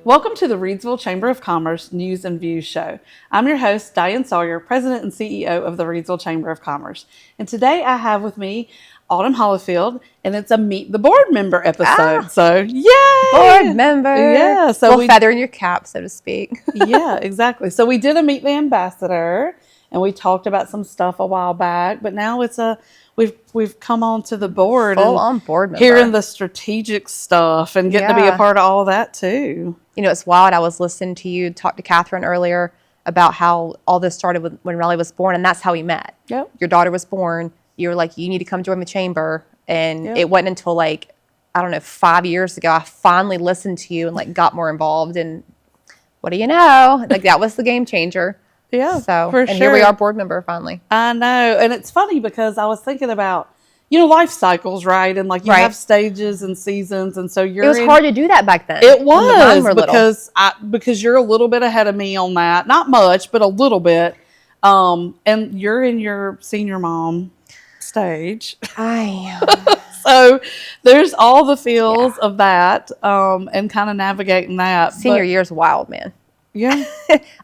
Welcome to the Reidsville Chamber of Commerce News and Views Show. I'm your host, Diane Sawyer, President and CEO of the Reidsville Chamber of Commerce. And today I have with me Autumn Hollifield, and it's a Meet the Board Member episode. So, yay! Board member. Yeah. So we feather in your cap, so to speak. Yeah, exactly. So we did a Meet the Ambassador, and we talked about some stuff a while back, but now it's we've come on to the board. Full on board member. Hearing the strategic stuff and getting to be a part of all of that too. You know, it's wild. I was listening to you talk to Catherine earlier about how all this started when Riley was born, and that's how we met. Yep. Your daughter was born. You were like, you need to come join the chamber. And Yep. It wasn't until 5 years ago, I finally listened to you and got more involved. And what do you know? That was the game changer. Yeah, So, for and sure. here we are, board member finally. I know. And it's funny because I was thinking about, life cycles, right? And you have stages and seasons. And so It was hard to do that back then. It when was were because you're a little bit ahead of me on that. Not much, but a little bit. And you're in your senior mom stage. I So there's all the feels of that and kind of navigating that. Senior year's wild, man. Yeah.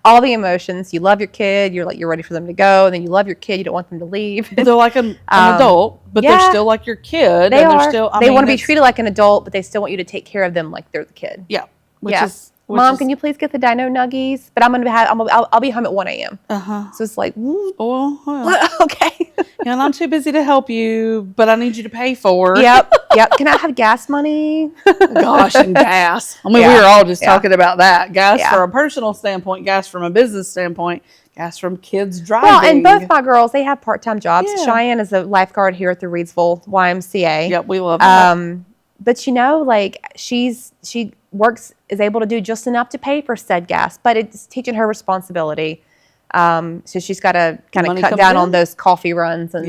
All the emotions. You love your kid. You're ready for them to go. And then you love your kid. You don't want them to leave. They're like an adult, but they're still like your kid. They and are. They're still, they want to be treated like an adult, but they still want you to take care of them like they're the kid. Yeah. Mom, can you please get the Dino Nuggies? But I'll be home at 1 a.m. So it's like, well, okay. I'm too busy to help you, but I need you to pay for it. Yep. Can I have gas money? Gosh, and gas. I mean, we were all just talking about that. Gas from a personal standpoint, gas from a business standpoint, gas from kids driving. Well, and both my girls, they have part-time jobs. Yeah. Cheyenne is a lifeguard here at the Reidsville YMCA. Yep, we love that. But she is able to do just enough to pay for said gas, but it's teaching her responsibility. So she's got to kind of cut down on those coffee runs, and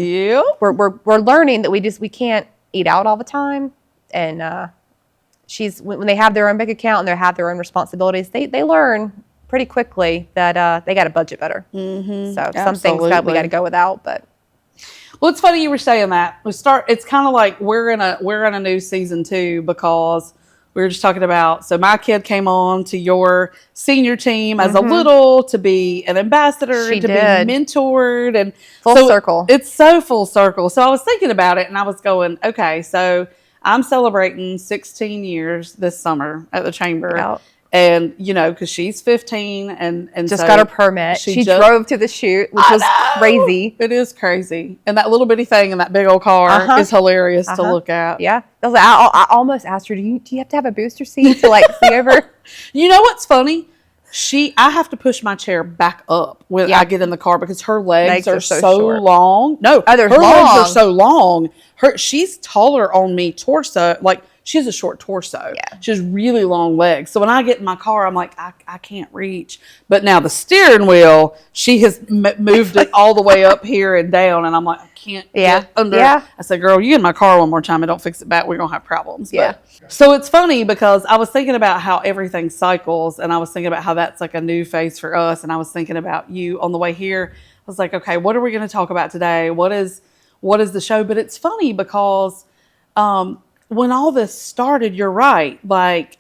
we're learning that we can't eat out all the time. And when they have their own bank account and they have their own responsibilities, they learn pretty quickly that they got to budget better. Mm-hmm. So some things we got to go without, but. Well, it's funny you were saying that. It's kind of like we're in a new season too, because we were just talking about. So my kid came on to your senior team as a little to be an ambassador, be mentored, and full circle. It's so full circle. So I was thinking about it, and I was going, okay, so I'm celebrating 16 years this summer at the chamber. Yep. And, because she's 15 and just got her permit. She drove to the shoot, which was crazy. It is crazy. And that little bitty thing in that big old car is hilarious to look at. Yeah. I almost asked her, do you have to have a booster seat to see over? You know what's funny? I have to push my chair back up when I get in the car because her legs are so long. No, her legs are so long. She's taller on me torso, she has a short torso. Yeah. She has really long legs. So when I get in my car, I'm like, I can't reach. But now the steering wheel, she has moved it all the way up here and down. And I'm like, I can't get under. Yeah. I said, girl, you get in my car one more time and don't fix it back. We're going to have problems. Yeah. So it's funny because I was thinking about how everything cycles. And I was thinking about how that's like a new phase for us. And I was thinking about you on the way here. I was like, okay, what are we going to talk about today? What is the show? But it's funny because when all this started, you're right.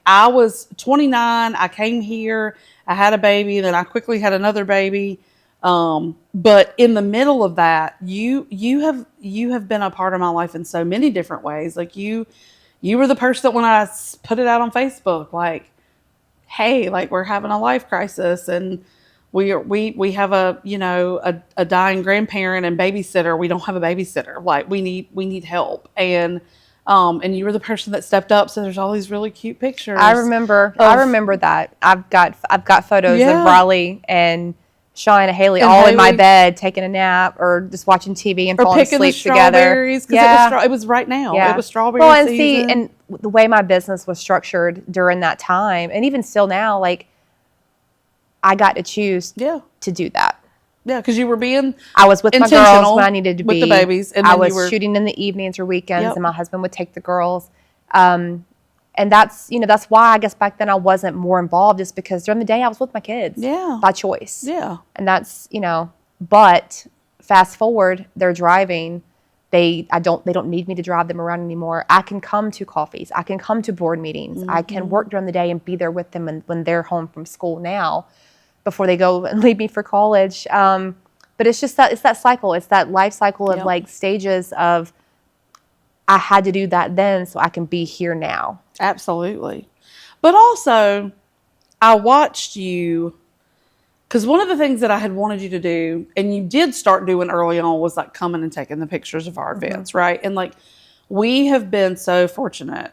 I was 29, I came here, I had a baby, then I quickly had another baby. But in the middle of that, you have been a part of my life in so many different ways. You were the person that when I put it out on Facebook, hey, we're having a life crisis and we have a dying grandparent and babysitter. We don't have a babysitter. We need help. And you were the person that stepped up. So there's all these really cute pictures. I remember that. I've got photos of Riley and Sean and Haley in my bed taking a nap or just watching TV and falling asleep together. It was right now. Yeah. It was strawberry season. And the way my business was structured during that time, and even still now, I got to choose to do that. Yeah, because you were being I was with my girls when I needed to be. With the babies. And I was shooting in the evenings or weekends, and my husband would take the girls. And that's why I guess back then I wasn't more involved, just because during the day I was with my kids by choice. Yeah. And that's, but fast forward, they're driving. They don't need me to drive them around anymore. I can come to coffees. I can come to board meetings. I can work during the day and be there with them when they're home from school now, before they go and leave me for college. But it's just it's that cycle. It's that life cycle of like stages of, I had to do that then so I can be here now. Absolutely. But also, I watched you, because one of the things that I had wanted you to do, and you did start doing early on, was like coming and taking the pictures of our events, right? And like, we have been so fortunate,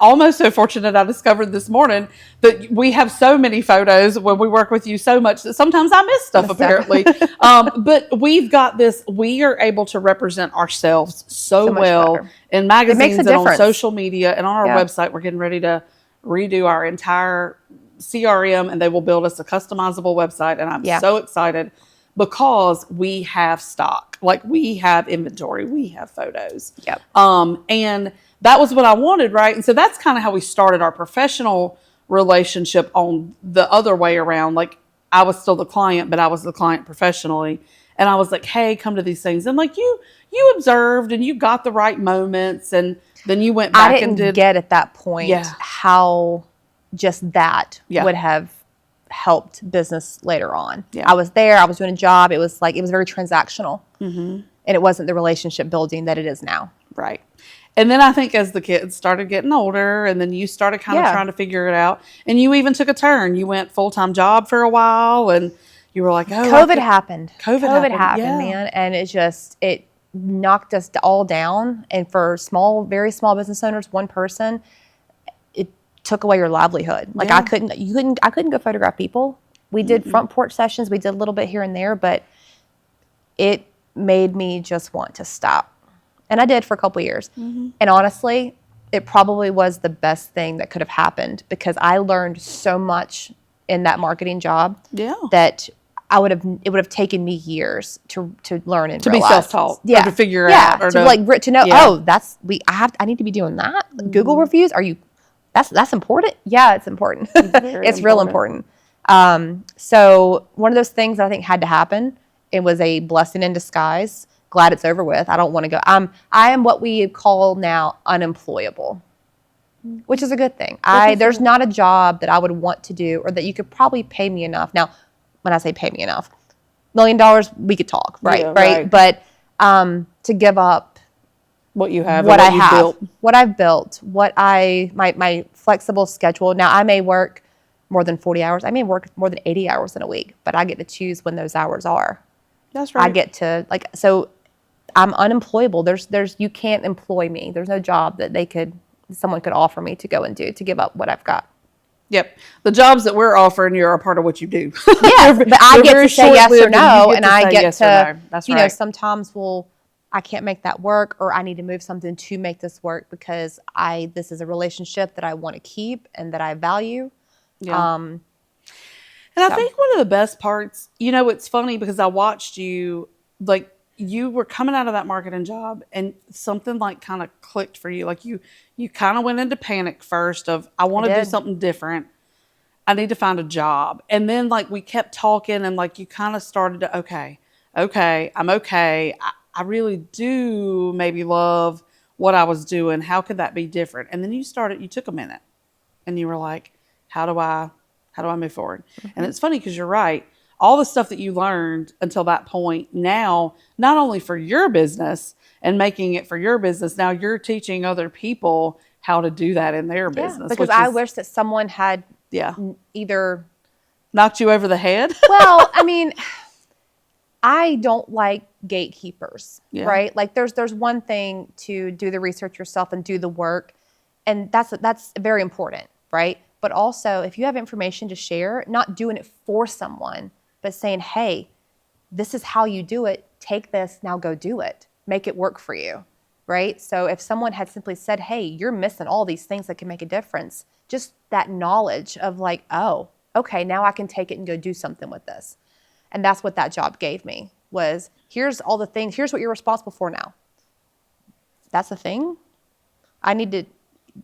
almost so fortunate, I discovered this morning, that we have so many photos when we work with you so much that sometimes I miss stuff, apparently. But we've got this, we are able to represent ourselves so well better in magazines and on social media and on our website. We're getting ready to redo our entire CRM, and they will build us a customizable website. And I'm so excited because we have stock, like we have inventory, we have photos. And that was what I wanted, right? And so that's kind of how we started our professional relationship on the other way around. Like, I was still the client, but I was the client professionally. And I was like, hey, come to these things. And like, you observed and you got the right moments, and then you went back and did. I didn't get at that point how just that would have helped business later on. I was there, I was doing a job. It was very transactional. And it wasn't the relationship building that it is now. Right. And then I think as the kids started getting older, and then you started kind of trying to figure it out, and you even took a turn. You went full-time job for a while, and you were like, oh. COVID happened, man. And it knocked us all down. And for very small business owners, one person, it took away your livelihood. Like I couldn't go photograph people. We did front porch sessions. We did a little bit here and there, but it made me just want to stop. And I did for a couple of years. And honestly, it probably was the best thing that could have happened, because I learned so much in that marketing job that it would have taken me years to learn and realize. Be self-taught, or to figure out, or to know. Oh, I need to be doing that. Google reviews. That's important. Yeah, it's important. It's real important. So one of those things that I think had to happen. It was a blessing in disguise. Glad it's over with. I don't want to go. I am what we call now unemployable, which is a good thing. There's not a job that I would want to do, or that you could probably pay me enough. Now, when I say pay me enough, $1 million, we could talk, right? Right. But to give up what you have, what I've built, my flexible schedule. Now, I may work more than 40 hours. I may work more than 80 hours in a week, but I get to choose when those hours are. That's right. I get to so I'm unemployable. There's you can't employ me. There's no job that someone could offer me to go and do, to give up what I've got. Yep. The jobs that we're offering you are a part of what you do. Yeah, but I get to say yes or no, and I get to, That's right. Sometimes I can't make that work, or I need to move something to make this work, because this is a relationship that I want to keep and that I value. Yeah. And I think one of the best parts, it's funny because I watched you, like, you were coming out of that marketing job and something like kind of clicked for you. Like you kind of went into panic first of, I want to do something different. I need to find a job. And then like we kept talking, and like you kind of started to, okay, I'm okay. I really do maybe love what I was doing. How could that be different? And then you took a minute and you were like, how do I move forward? And it's funny because you're right. All the stuff that you learned until that point, now, not only for your business and making it for your business, now you're teaching other people how to do that in their business. Because I wish that someone had either knocked you over the head. Well, I mean, I don't like gatekeepers, right? Like there's one thing to do the research yourself and do the work, and that's very important, right? But also, if you have information to share, not doing it for someone, but saying, hey, this is how you do it. Take this, now go do it. Make it work for you, right? So if someone had simply said, hey, you're missing all these things that can make a difference, just that knowledge of like, oh, okay, now I can take it and go do something with this. And that's what that job gave me, was here's all the things, here's what you're responsible for now. That's a thing. I need to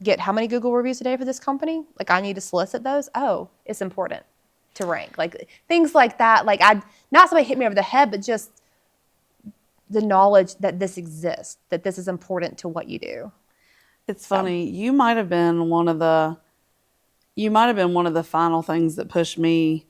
get how many Google reviews a day for this company? Like I need to solicit those. Oh, it's important to rank. Like things like that. Like not somebody hit me over the head, but just the knowledge that this exists, that this is important to what you do. It's funny. You might have been one of the final things that pushed me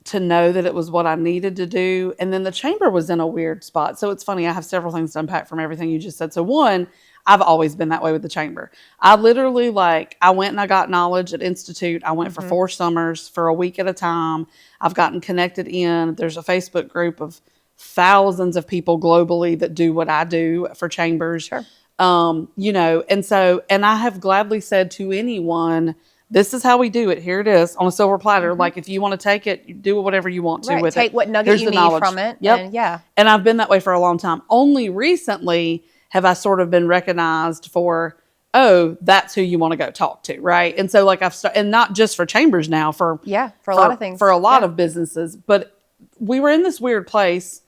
to know that it was what I needed to do. And then the chamber was in a weird spot. So it's funny. I have several things to unpack from everything you just said. So one, I've always been that way with the chamber. I literally I went and I got knowledge at Institute. I went for 4 summers for a week at a time. I've gotten connected in. There's a Facebook group of thousands of people globally that do what I do for chambers. Sure. You know, and I have gladly said to anyone, this is how we do it. Here it is on a silver platter. Like, if you want to take it, you do whatever you want to with it. Take what nugget you need from it. Yep. And I've been that way for a long time. Only recently have I sort of been recognized for, oh, that's who you want to go talk to, right? And so, like, I've started, and not just for chambers now, for a lot of things, for a lot of businesses. But we were in this weird place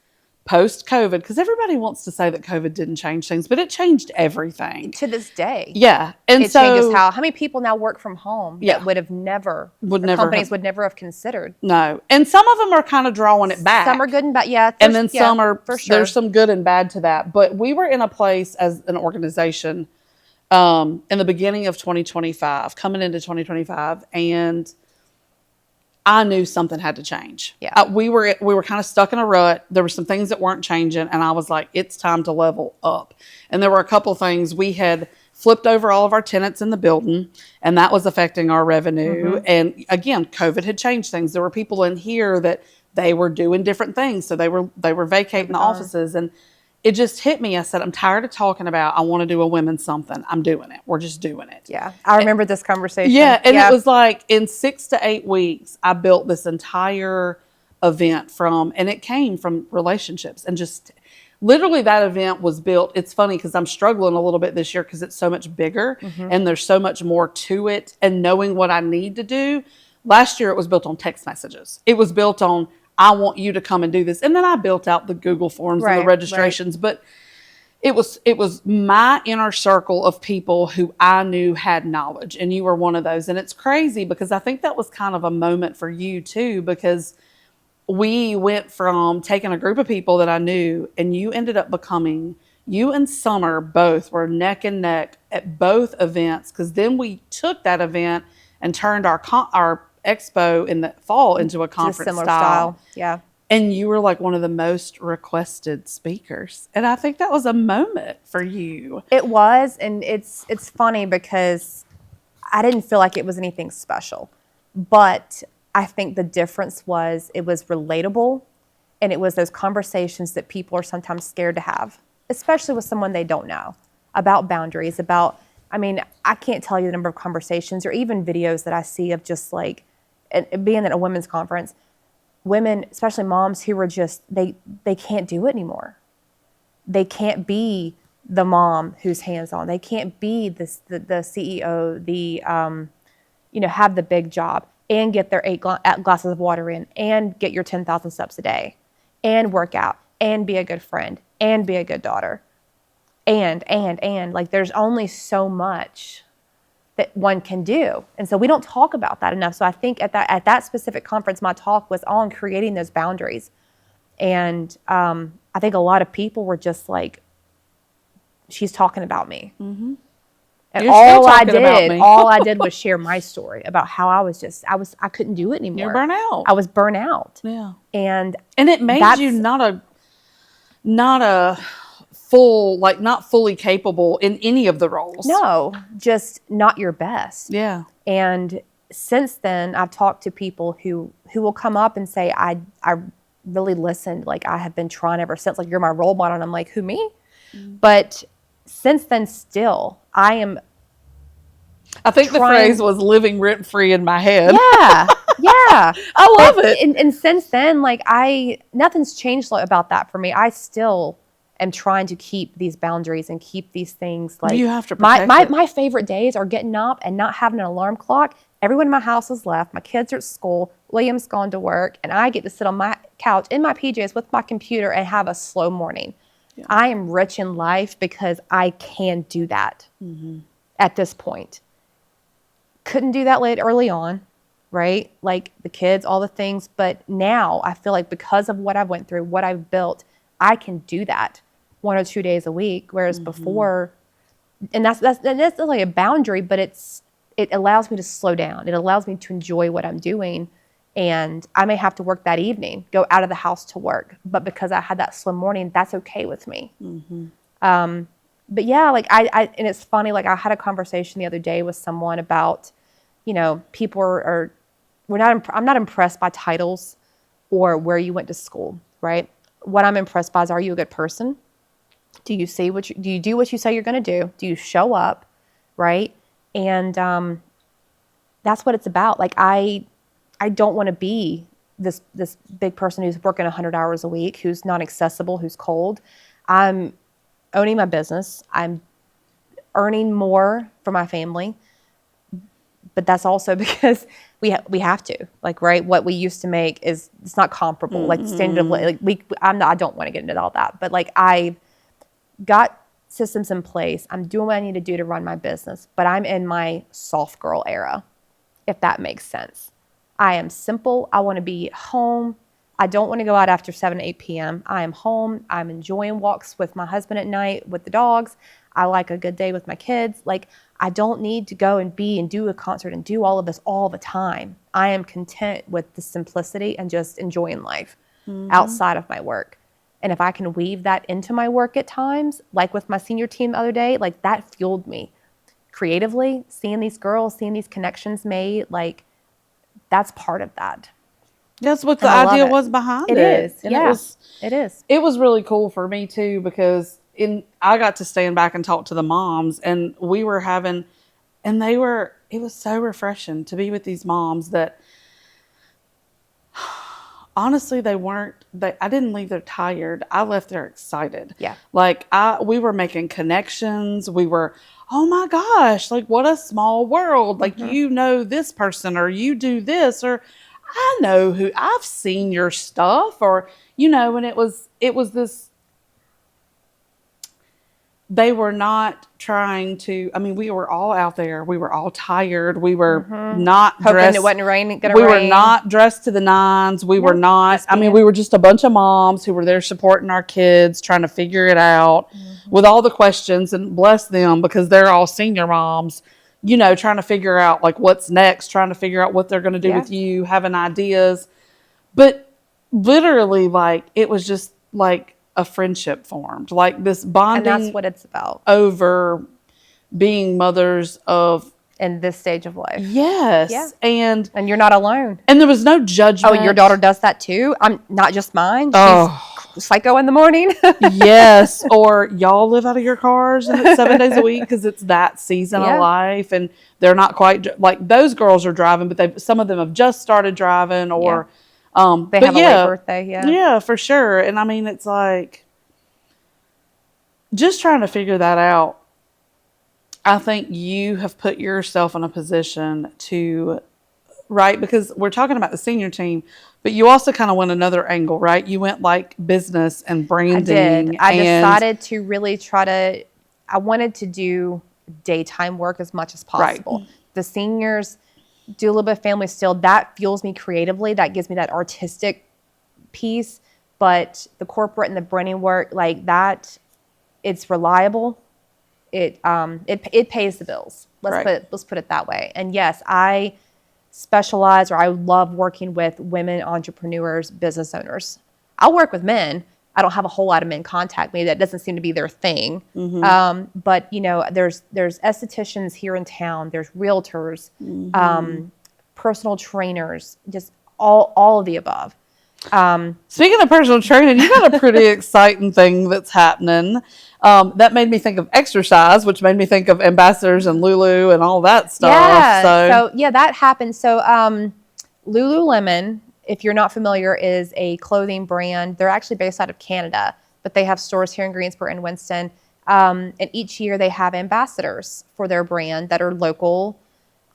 post-COVID, because everybody wants to say that COVID didn't change things, but it changed everything. To this day. Yeah. And it changes how many people now work from home that would have companies would never have considered. No. And some of them are kind of drawing it back. Some are good and bad. Yeah. And then some are, for sure. There's some good and bad to that. But we were in a place as an organization in the beginning of 2025, coming into 2025, and I knew something had to change. Yeah. We were kind of stuck in a rut. There were some things that weren't changing, and I was like, it's time to level up. And there were a couple things. We had flipped over all of our tenants in the building, and that was affecting our revenue. And again, COVID had changed things. There were people in here that they were doing different things, so they were vacating the offices, and it just hit me. I said, I'm tired of talking about, I want to do a women's something. I'm doing it. We're just doing it. Yeah. I remember this conversation. Yeah. And it was like in 6 to 8 weeks, I built this entire event and it came from relationships, and just literally that event was built. It's funny because I'm struggling a little bit this year because it's so much bigger and there's so much more to it, and knowing what I need to do. Last year, it was built on text messages. It was built on, I want you to come and do this. And then I built out the Google forms and the registrations. But it was my inner circle of people who I knew had knowledge. And you were one of those. And it's crazy because I think that was kind of a moment for you too, because we went from taking a group of people that I knew, and you ended up becoming, you and Summer both were neck and neck at both events. Because then we took that event and turned our expo in the fall into a conference style. Yeah. And you were like one of the most requested speakers. And I think that was a moment for you. It was. And it's funny because I didn't feel like it was anything special. But I think the difference was it was relatable, and it was those conversations that people are sometimes scared to have, especially with someone they don't know, about boundaries, I can't tell you the number of conversations or even videos that I see of just like, being at a women's conference, women, especially moms, who were just, they can't do it anymore. They can't be the mom who's hands-on. They can't be the CEO, have the big job and get their 8 glasses of water in and get your 10,000 steps a day and work out and be a good friend and be a good daughter. And like, there's only so much that one can do. And so we don't talk about that enough. So I think at that specific conference, my talk was on creating those boundaries. And I think a lot of people were just like, she's talking about me. Mm-hmm. And all I did was share my story about how I couldn't do it anymore. You're burnt out. I was burnt out. Yeah. And it made you not a full, like not fully capable in any of the roles. No, just not your best. Yeah. And since then, I've talked to people who will come up and say, I really listened. Like, I have been trying ever since. Like, you're my role model. And I'm like, who, me? Mm-hmm. But since then, still, I think the phrase was living rent free in my head. Yeah. Yeah. I love it. And since then, like, nothing's changed about that for me. I still am trying to keep these boundaries and keep these things, like, you have to protect my favorite days are getting up and not having an alarm clock. Everyone in my house has left. My kids are at school. William's gone to work, and I get to sit on my couch in my PJs with my computer and have a slow morning. Yeah. I am rich in life because I can do that at this point. Couldn't do that early on, right? Like the kids, all the things. But now I feel like because of what I went through, what I've built, I can do that 1 or 2 days a week. Whereas before, and that's like a boundary, but it allows me to slow down. It allows me to enjoy what I'm doing. And I may have to work that evening, go out of the house to work. But because I had that slow morning, that's okay with me. But yeah, like I and it's funny, like I had a conversation the other day with someone about, people I'm not impressed by titles or where you went to school, right? What I'm impressed by is, are you a good person? Do you do what you say you're going to do? Do you show up, right? And that's what it's about. Like I don't want to be this big person who's working 100 hours a week, who's not accessible, who's cold. I'm owning my business. I'm earning more for my family, but that's also because we have to, like, right. What we used to make it's not comparable. Like standard of living, like I don't want to get into all that, but like I've got systems in place. I'm doing what I need to do to run my business, but I'm in my soft girl era, if that makes sense. I am simple. I want to be home. I don't want to go out after 7, 8 p.m. I am home. I'm enjoying walks with my husband at night with the dogs. I like a good day with my kids. Like, I don't need to go and do a concert and do all of this all the time. I am content with the simplicity and just enjoying life outside of my work. And if I can weave that into my work at times, like with my senior team the other day, like that fueled me creatively. Seeing these girls, seeing these connections made, like that's part of that. That's what the idea was behind it. It is. And yeah, it is. It was really cool for me too, because I got to stand back and talk to the moms, and we were having, and it was so refreshing to be with these moms that honestly, I didn't leave there tired. I left there excited. Yeah. Like we were making connections. We were, oh my gosh, like what a small world. Like, you know, this person, or you do this, or I know who, I've seen your stuff, or, and it was this, they were not trying to, we were all out there. We were all tired. We were not hoping dressed. It wasn't raining. We were not dressed to the nines. We were not, we were just a bunch of moms who were there supporting our kids, trying to figure it out with all the questions, and bless them, because they're all senior moms, trying to figure out like what's next, trying to figure out what they're going to do with you, having ideas. But literally, like, it was just like a friendship formed, like this bonding. And that's what it's about. Over being mothers of, in this stage of life. Yes. Yeah. And you're not alone. And there was no judgment. Oh, your daughter does that too? I'm not just mine. She's psycho in the morning. Yes. Or y'all live out of your cars and it's 7 days a week because it's that season of life, and they're not quite like those girls are driving, but some of them have just started driving, or they have a late birthday. Yeah, for sure. And it's like just trying to figure that out. I think you have put yourself in a position to, right? Because we're talking about the senior team, but you also kind of went another angle, right? You went like business and branding. I did. I decided to really I wanted to do daytime work as much as possible. Right. The seniors do a little bit of family still. That fuels me creatively. That gives me that artistic piece. But the corporate and the branding work, like that, it's reliable. It pays the bills. Let's put it that way. And yes, I specialize, or I love working with women entrepreneurs, business owners. I'll work with men. I don't have a whole lot of men contact me. That doesn't seem to be their thing. But there's estheticians here in town. There's realtors, personal trainers, just all of the above. Speaking of personal training, you got a pretty exciting thing that's happening. That made me think of exercise, which made me think of Ambassadors and Lulu and all that stuff. Yeah, so that happened. So Lululemon, if you're not familiar, is a clothing brand. They're actually based out of Canada, but they have stores here in Greensboro and Winston. And each year they have ambassadors for their brand that are local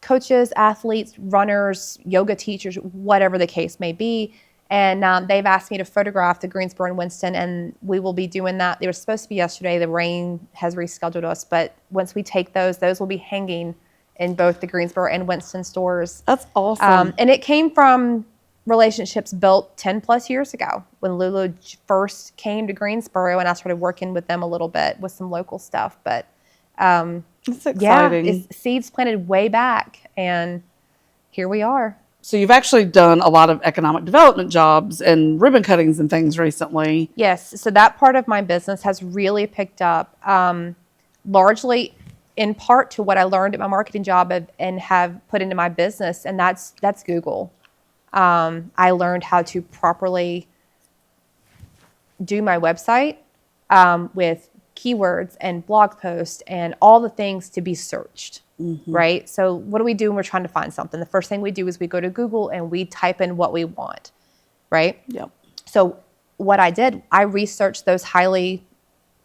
coaches, athletes, runners, yoga teachers, whatever the case may be. And they've asked me to photograph the Greensboro and Winston, and we will be doing that. They were supposed to be yesterday. The rain has rescheduled us, but once we take those will be hanging in both the Greensboro and Winston stores. That's awesome. And it came from relationships built 10 plus years ago when Lulu first came to Greensboro, and I started working with them a little bit with some local stuff. But it's exciting. Yeah, it's seeds planted way back, and here we are. So you've actually done a lot of economic development jobs and ribbon cuttings and things recently. Yes. So that part of my business has really picked up, largely in part to what I learned at my marketing job and have put into my business, and that's Google. I learned how to properly do my website with keywords and blog posts and all the things to be searched, right? So what do we do when we're trying to find something? The first thing we do is we go to Google and we type in what we want, right? Yep. So what I did, I researched those highly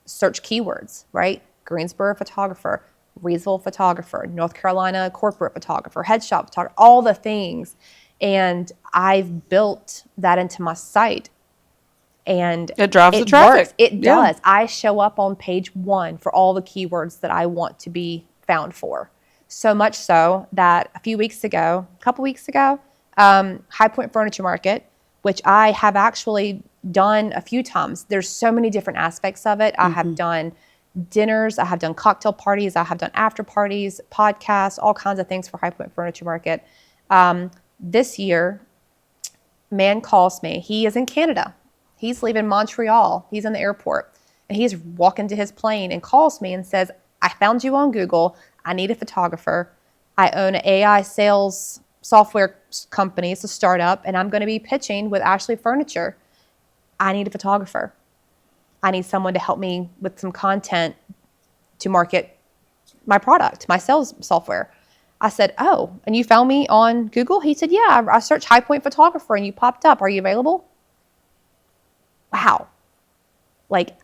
searched keywords, right? Greensboro photographer, Reidsville photographer, North Carolina corporate photographer, headshot photographer, all the things. And I've built that into my site. And it drives the traffic. Works. It does. I show up on page 1 for all the keywords that I want to be found for. So much so that a couple weeks ago, High Point Furniture Market, which I have actually done a few times. There's so many different aspects of it. I have done dinners, I have done cocktail parties, I have done after parties, podcasts, all kinds of things for High Point Furniture Market. This year, man calls me. He is in Canada. He's leaving Montreal. He's in the airport. And he's walking to his plane and calls me and says, I found you on Google. I need a photographer. I own an AI sales software company. It's a startup. And I'm going to be pitching with Ashley Furniture. I need a photographer. I need someone to help me with some content to market my product, my sales software. I said, oh, and you found me on Google? He said, yeah, I searched High Point Photographer and you popped up. Are you available? Wow. Like,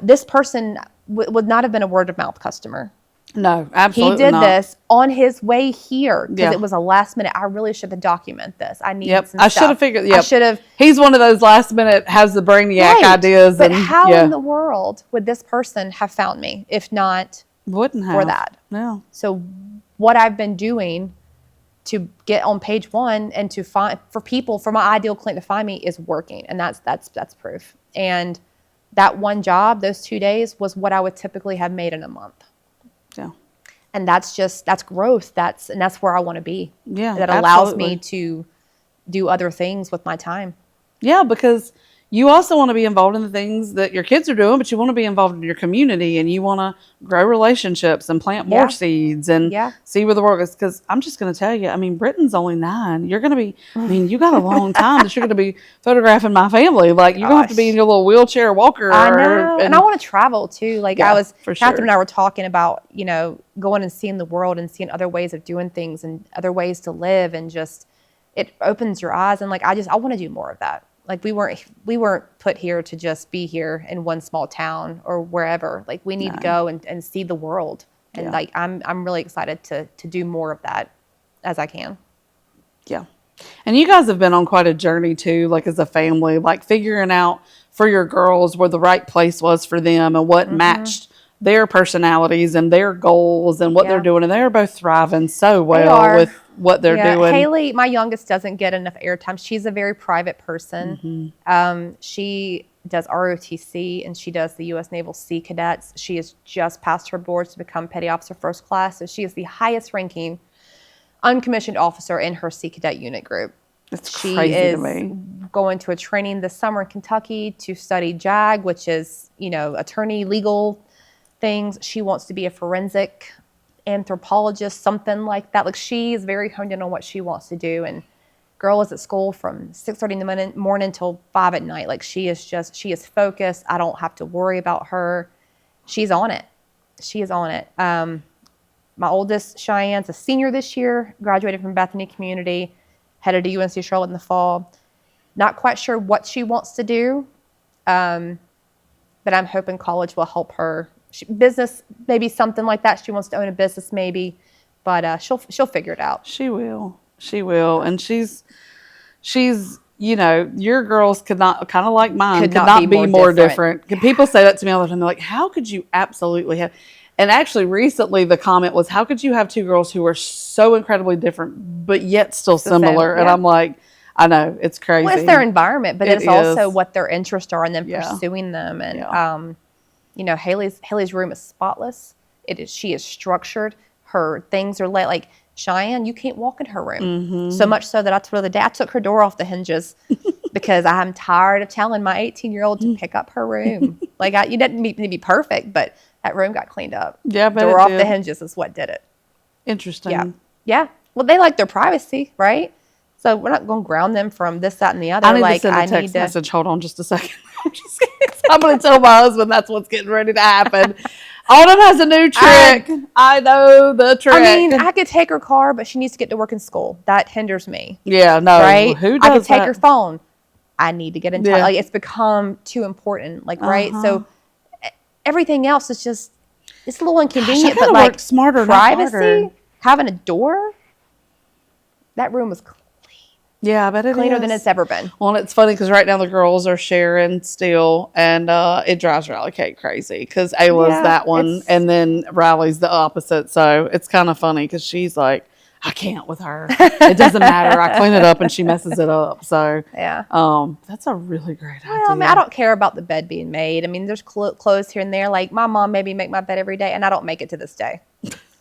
this person would not have been a word of mouth customer. No, absolutely He did not. This on his way here because Yeah. it was a last minute. I really should have documented this. I needed Yep. some I stuff. should have figured. I should have. He's one of those last minute has the brainiac Right. ideas. But and how in the world would this person have found me if not wouldn't have for that? No. So what I've been doing to get on page 1 and to find for my ideal client to find me is working, and that's proof. And that one job, those 2 days, was what I would typically have made in a month. Yeah. And that's growth. That's where I want to be. Yeah. That allows absolutely. me to do other things with my time. Yeah, because you also want to be involved in the things that your kids are doing, but you want to be involved in your community and you want to grow relationships and plant more seeds and see where the world is. Because I'm just going to tell you, I mean, Britton's only 9. You're going to be, I mean, you got a long time that you're going to be photographing my family. Like, you're going to have to be in your little wheelchair walker. I know. And I want to travel too. Like, Catherine and I were talking about, going and seeing the world and seeing other ways of doing things and other ways to live, and just, it opens your eyes. And like, I want to do more of that. Like, we weren't put here to just be here in one small town or wherever. Like, we need to go and see the world. And like, I'm really excited to do more of that as I can. Yeah. And you guys have been on quite a journey too, like as a family, like figuring out for your girls where the right place was for them and what matched their personalities and their goals and what they're doing. And they're both thriving so well with what they're doing. Haley, my youngest, doesn't get enough airtime. She's a very private person. She does ROTC and she does the U.S. Naval Sea Cadets. She has just passed her boards to become Petty Officer First Class. So she is the highest ranking uncommissioned officer in her Sea Cadet unit group. It's crazy to me. Going to a training this summer in Kentucky to study JAG, which is, attorney legal things. She wants to be a forensic anthropologist, something like that. Like, she is very honed in on what she wants to do. And girl is at school from 6:30 in the morning until 5 at night. Like, she is focused. I don't have to worry about her. She's on it. She is on it. My oldest, Cheyenne's a senior this year, graduated from Bethany Community, headed to UNC Charlotte in the fall. Not quite sure what she wants to do, but I'm hoping college will help her. Business, maybe something like that. She wants to own a business, maybe, but she'll figure it out. She will, and she's your girls could not, kind of like mine, could not be more different. People say that to me all the time. They're like, "How could you absolutely have?" And actually, recently the comment was, "How could you have 2 girls who are so incredibly different but yet still similar?" And I'm like, I know, it's crazy. Well, it's their environment, but it's also what their interests are and then Yeah. pursuing them. And, you know, Haley's room is spotless. She is structured. Her things are like Cheyenne, you can't walk in her room. Mm-hmm. So much so that I told her the day I took her door off the hinges because I'm tired of telling my 18-year-old to pick up her room. Like, you didn't need to be perfect, but that room got cleaned up. Yeah, but door off the hinges is what did it. Interesting. Yeah. Yeah. Well, they like their privacy, right? So we're not going to ground them from this, that, and the other. I need to send a text message. Hold on just a second. I'm going to tell my husband that's what's getting ready to happen. Autumn has a new trick. I know the trick. I mean, I could take her car, but she needs to get to work in school. That hinders me. Yeah, no. Right? Who does I could take that? her phone. I need to get in touch. Like, it's become too important. Like, right? So everything else is just, it's a little inconvenient. Gosh, but like smarter, privacy, having a door, that room was clean. Yeah, I bet it is. Cleaner than it's ever been. Well, and it's funny because right now the girls are sharing still, and it drives Riley Kate crazy because Ayla's that one, and then Riley's the opposite. So it's kind of funny because she's like, I can't with her. It doesn't matter. I clean it up and she messes it up. So that's a really great idea. Well, I mean, I don't care about the bed being made. I mean, there's clothes here and there. Like my mom made me make my bed every day, and I don't make it to this day.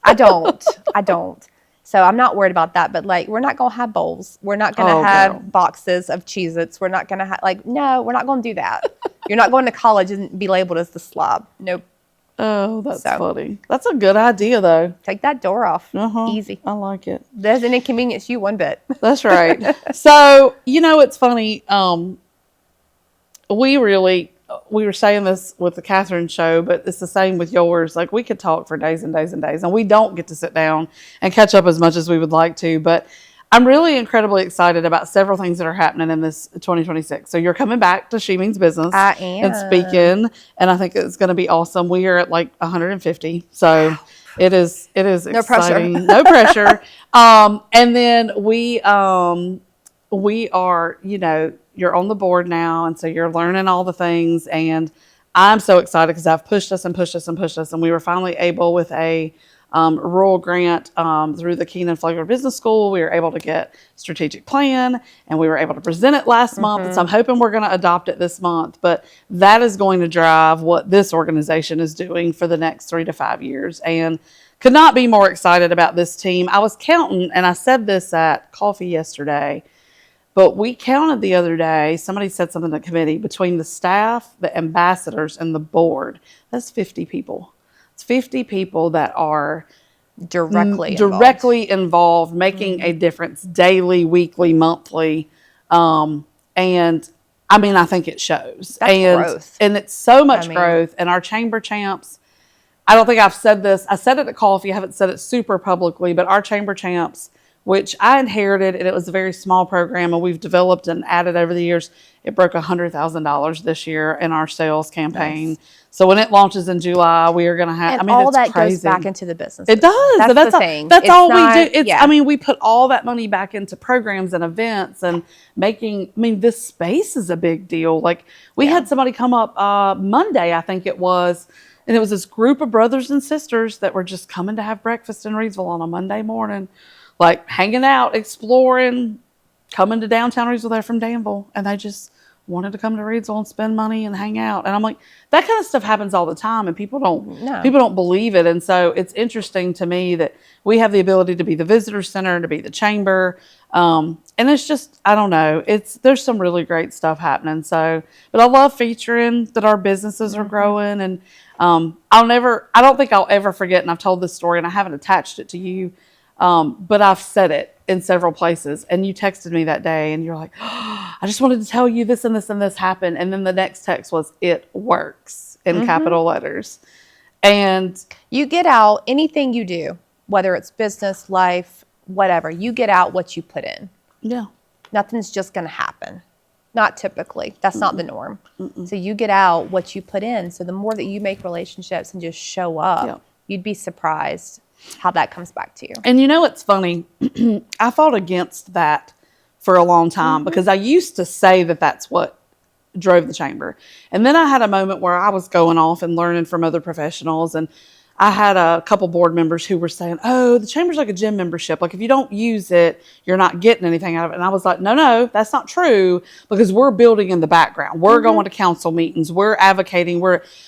I don't. So I'm not worried about that. But like, we're not going to have bowls. We're not going to have boxes of Cheez-Its. We're not going to have, like, no, we're not going to do that. You're not going to college and be labeled as the slob. Nope. Oh, that's funny. That's a good idea, though. Take that door off. Easy. I like it. Doesn't inconvenience you one bit. That's right. So, you know, it's funny. We were saying this with the Catherine show, but it's the same with yours. Like, we could talk for days and days and days, and we don't get to sit down and catch up as much as we would like to. But I'm really incredibly excited about several things that are happening in this 2026. So you're coming back to She Means Business. I am. And speaking, and I think it's going to be awesome. We are at like 150. So it is exciting. Pressure. No pressure. And then we are, you know, you're on the board now, and so you're learning all the things, and I'm so excited because I've pushed us, and we were finally able with a rural grant through the Keenan Flagler Business School. We were able to get strategic plan, and we were able to present it last month, and so I'm hoping we're going to adopt it this month, but that is going to drive what this organization is doing for the next 3 to 5 years, and could not be more excited about this team. I was counting, and I said this at coffee yesterday, but we counted the other day, somebody said something to the committee, between the staff, the ambassadors, and the board. That's 50 people. It's 50 people that are directly involved, making a difference daily, weekly, monthly. And I mean, I think it shows. That's growth. And it's so much growth. And our chamber champs, I don't think I've said this. I said it at coffee. I haven't said it super publicly, but our chamber champs, which I inherited, and it was a very small program, and we've developed and added over the years. It broke $100,000 this year in our sales campaign. Nice. So when it launches in July, we are going to have. And all that goes back into the business. It does. That's the thing. That's all we do. I mean, we put all that money back into programs and events and making. I mean, this space is a big deal. Like we had somebody come up Monday, I think it was. And it was this group of brothers and sisters that were just coming to have breakfast in Reidsville on a Monday morning. Like hanging out, exploring, coming to downtown Reidsville. They're from Danville, and they just wanted to come to Reidsville and spend money and hang out. And I'm like, that kind of stuff happens all the time, and people don't believe it. And so it's interesting to me that we have the ability to be the visitor center, to be the chamber, and it's just, I don't know, there's some really great stuff happening. So, but I love featuring that our businesses are growing, and I don't think I'll ever forget. And I've told this story, and I haven't attached it to you. But I've said it in several places, and you texted me that day and you're like, oh, I just wanted to tell you this and this and this happened. And then the next text was, it works in capital letters. And you get out anything you do, whether it's business, life, whatever, you get out what you put in. Yeah. Nothing's just going to happen. Not typically. That's not the norm. So you get out what you put in. So the more that you make relationships and just show up, you'd be surprised how that comes back to you. And you know, it's funny. I fought against that for a long time because I used to say that that's what drove the chamber. And then I had a moment where I was going off and learning from other professionals, and I had a couple board members who were saying, oh, the chamber's like a gym membership. Like if you don't use it, you're not getting anything out of it. And I was like, no, that's not true, because we're building in the background. We're going to council meetings. We're advocating.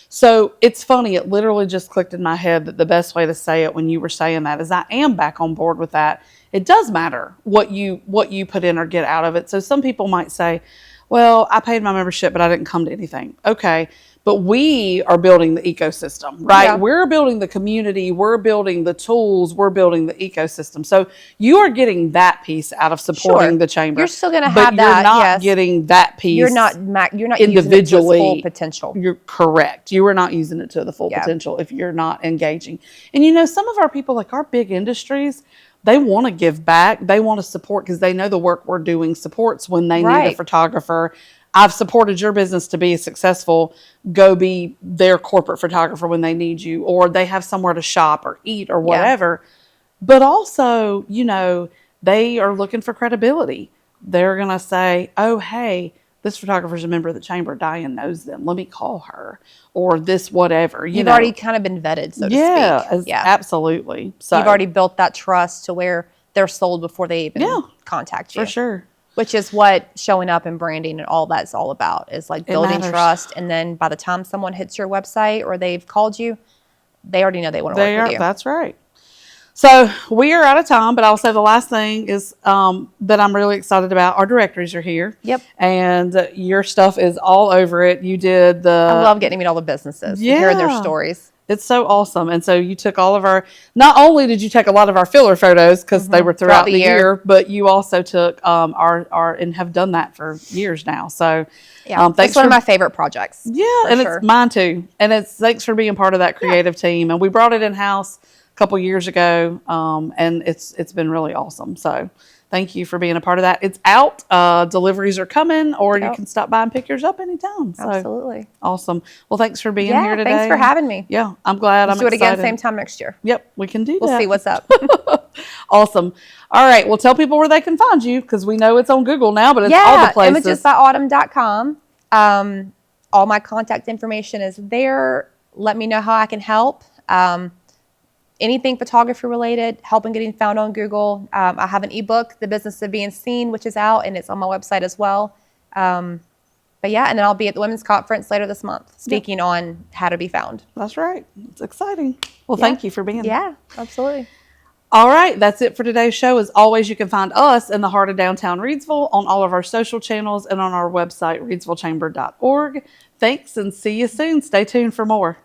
So it's funny. It literally just clicked in my head that the best way to say it when you were saying that is I am back on board with that. It does matter what you put in or get out of it. So some people might say, well, I paid my membership, but I didn't come to anything. Okay. But we are building the ecosystem, right? Yeah. We're building the community. We're building the tools. We're building the ecosystem. So you are getting that piece out of supporting the chamber. You're still going to have that. But you're not getting that piece. You're not individually using it to its full potential. You're correct. You are not using it to the full potential if you're not engaging. And some of our people, like our big industries, they want to give back. They want to support because they know the work we're doing supports when they need a photographer. I've supported your business to be successful. Go be their corporate photographer when they need you, or they have somewhere to shop or eat or whatever. Yeah. But also, they are looking for credibility. They're going to say, oh, hey, this photographer's a member of the chamber. Diane knows them. Let me call her, or this whatever. You've already kind of been vetted, so to speak. Yeah, absolutely. So you've already built that trust to where they're sold before they even contact you. For sure. Which is what showing up and branding and all that's all about, is like building trust. And then by the time someone hits your website or they've called you, they already know they want to work with you. That's right. So we are out of time, but I'll say the last thing is that I'm really excited about. Our directories are here. Yep. And your stuff is all over it. You did I love getting to meet all the businesses and hearing their stories. It's so awesome. And so you took not only did you take a lot of our filler photos because they were throughout the year, but you also took our and have done that for years now. So it's one of my favorite projects. Yeah, and it's mine too. And thanks for being part of that creative team. And we brought it in-house a couple years ago, and it's been really awesome. So thank you for being a part of that. It's out. Deliveries are coming, or you can stop by and pick yours up anytime. So, absolutely. Awesome. Well, thanks for being here today. Thanks for having me. Yeah, I'm glad. Let's do it again same time next year. Yep, we can do that. We'll see what's up. Awesome. All right. Well, tell people where they can find you, because we know it's on Google now, but it's all the places. imagesbyautumn.com. All my contact information is there. Let me know how I can help. Anything photography related, helping getting found on Google. I have an ebook, The Business of Being Seen, which is out, and it's on my website as well. And then I'll be at the Women's Conference later this month speaking on how to be found. That's right. It's exciting. Well, thank you for being here. Yeah, absolutely. All right. That's it for today's show. As always, you can find us in the heart of downtown Reidsville on all of our social channels and on our website, reidsvillechamber.org. Thanks, and see you soon. Stay tuned for more.